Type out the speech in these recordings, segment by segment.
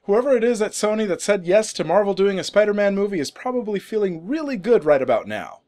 Whoever it is at Sony that said yes to Marvel doing a Spider-Man movie is probably feeling really good right about now.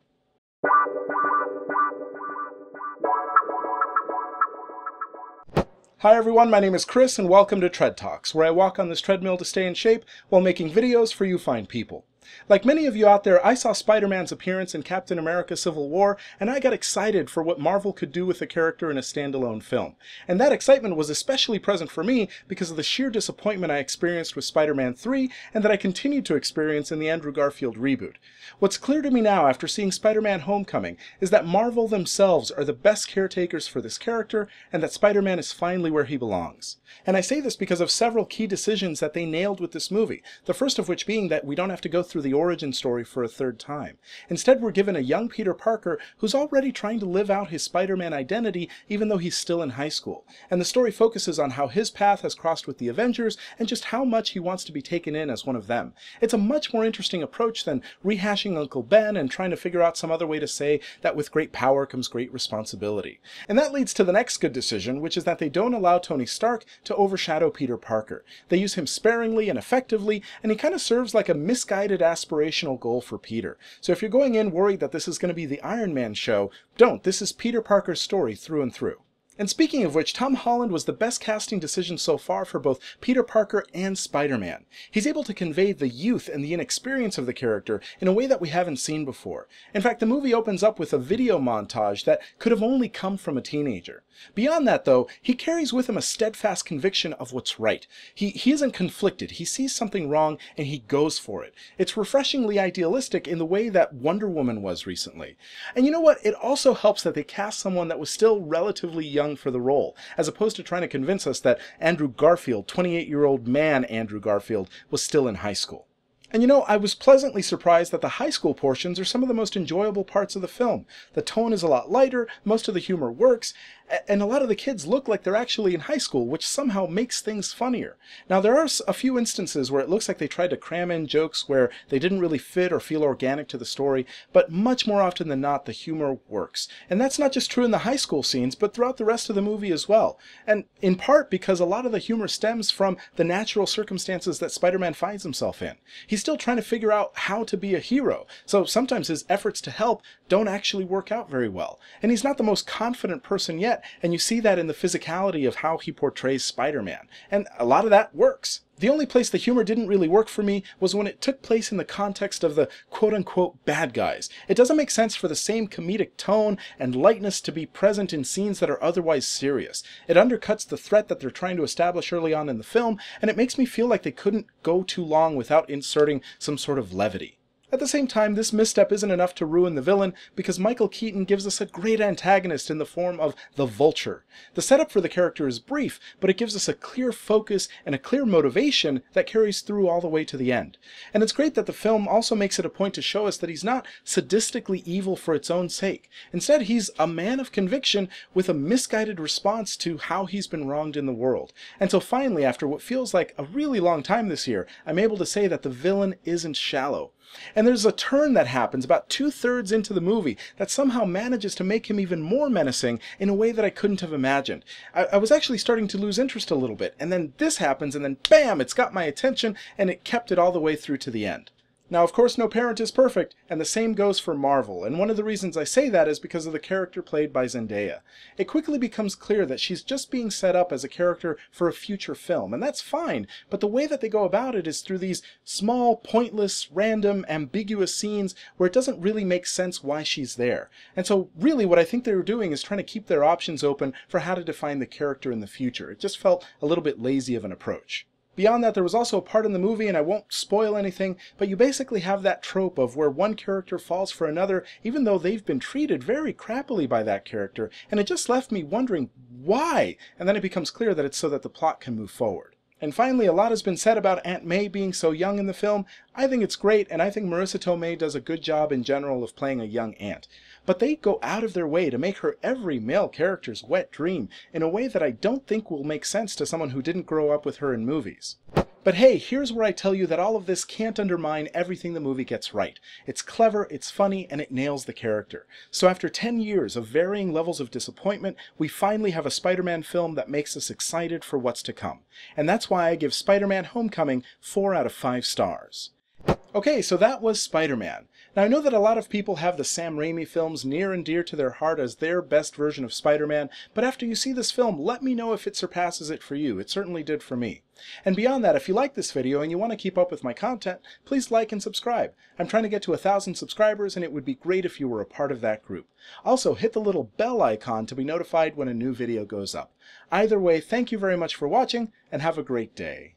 Hi everyone, my name is Chris and welcome to Tread Talks, where I walk on this treadmill to stay in shape while making videos for you fine people. Like many of you out there, I saw Spider-Man's appearance in Captain America: Civil War, and I got excited for what Marvel could do with the character in a standalone film. And that excitement was especially present for me because of the sheer disappointment I experienced with Spider-Man 3 and that I continued to experience in the Andrew Garfield reboot. What's clear to me now after seeing Spider-Man Homecoming is that Marvel themselves are the best caretakers for this character and that Spider-Man is finally where he belongs. And I say this because of several key decisions that they nailed with this movie, the first of which being that we don't have to go through the origin story for a third time. Instead, we're given a young Peter Parker who's already trying to live out his Spider-Man identity even though he's still in high school. And the story focuses on how his path has crossed with the Avengers and just how much he wants to be taken in as one of them. It's a much more interesting approach than rehashing Uncle Ben and trying to figure out some other way to say that with great power comes great responsibility. And that leads to the next good decision, which is that they don't allow Tony Stark to overshadow Peter Parker. They use him sparingly and effectively, and he kind of serves like a misguided aspirational goal for Peter. So if you're going in worried that this is going to be the Iron Man show, don't. This is Peter Parker's story through and through. And speaking of which, Tom Holland was the best casting decision so far for both Peter Parker and Spider-Man. He's able to convey the youth and the inexperience of the character in a way that we haven't seen before. In fact, the movie opens up with a video montage that could have only come from a teenager. Beyond that, though, he carries with him a steadfast conviction of what's right. He isn't conflicted. He sees something wrong and he goes for it. It's refreshingly idealistic in the way that Wonder Woman was recently. And you know what? It also helps that they cast someone that was still relatively young for the role, as opposed to trying to convince us that Andrew Garfield, 28-year-old man Andrew Garfield, was still in high school. And you know, I was pleasantly surprised that the high school portions are some of the most enjoyable parts of the film. The tone is a lot lighter, most of the humor works, and a lot of the kids look like they're actually in high school, which somehow makes things funnier. Now, there are a few instances where it looks like they tried to cram in jokes where they didn't really fit or feel organic to the story, but much more often than not, the humor works. And that's not just true in the high school scenes, but throughout the rest of the movie as well. And in part because a lot of the humor stems from the natural circumstances that Spider-Man finds himself in. He's still trying to figure out how to be a hero, so sometimes his efforts to help don't actually work out very well. And he's not the most confident person yet, and you see that in the physicality of how he portrays Spider-Man. And a lot of that works. The only place the humor didn't really work for me was when it took place in the context of the quote-unquote bad guys. It doesn't make sense for the same comedic tone and lightness to be present in scenes that are otherwise serious. It undercuts the threat that they're trying to establish early on in the film, and it makes me feel like they couldn't go too long without inserting some sort of levity. At the same time, this misstep isn't enough to ruin the villain because Michael Keaton gives us a great antagonist in the form of the Vulture. The setup for the character is brief, but it gives us a clear focus and a clear motivation that carries through all the way to the end. And it's great that the film also makes it a point to show us that he's not sadistically evil for its own sake. Instead, he's a man of conviction with a misguided response to how he's been wronged in the world. And so finally, after what feels like a really long time this year, I'm able to say that the villain isn't shallow. And there's a turn that happens about 2/3 into the movie that somehow manages to make him even more menacing in a way that I couldn't have imagined. I was actually starting to lose interest a little bit, and then this happens, and then bam, it's got my attention, and it kept it all the way through to the end. Now, of course, no parent is perfect, and the same goes for Marvel, and one of the reasons I say that is because of the character played by Zendaya. It quickly becomes clear that she's just being set up as a character for a future film, and that's fine, but the way that they go about it is through these small, pointless, random, ambiguous scenes where it doesn't really make sense why she's there. And so, really, what I think they were doing is trying to keep their options open for how to define the character in the future. It just felt a little bit lazy of an approach. Beyond that, there was also a part in the movie, and I won't spoil anything, but you basically have that trope of where one character falls for another, even though they've been treated very crappily by that character, and it just left me wondering why, and then it becomes clear that it's so that the plot can move forward. And finally, a lot has been said about Aunt May being so young in the film. I think it's great, and I think Marissa Tomei does a good job in general of playing a young aunt. But they go out of their way to make her every male character's wet dream in a way that I don't think will make sense to someone who didn't grow up with her in movies. But hey, here's where I tell you that all of this can't undermine everything the movie gets right. It's clever, it's funny, and it nails the character. So after 10 years of varying levels of disappointment, we finally have a Spider-Man film that makes us excited for what's to come. And that's why I give Spider-Man Homecoming 4 out of 5 stars. Okay, so that was Spider-Man. Now I know that a lot of people have the Sam Raimi films near and dear to their heart as their best version of Spider-Man, but after you see this film, let me know if it surpasses it for you. It certainly did for me. And beyond that, if you like this video and you want to keep up with my content, please like and subscribe. I'm trying to get to 1,000 subscribers and it would be great if you were a part of that group. Also, hit the little bell icon to be notified when a new video goes up. Either way, thank you very much for watching and have a great day.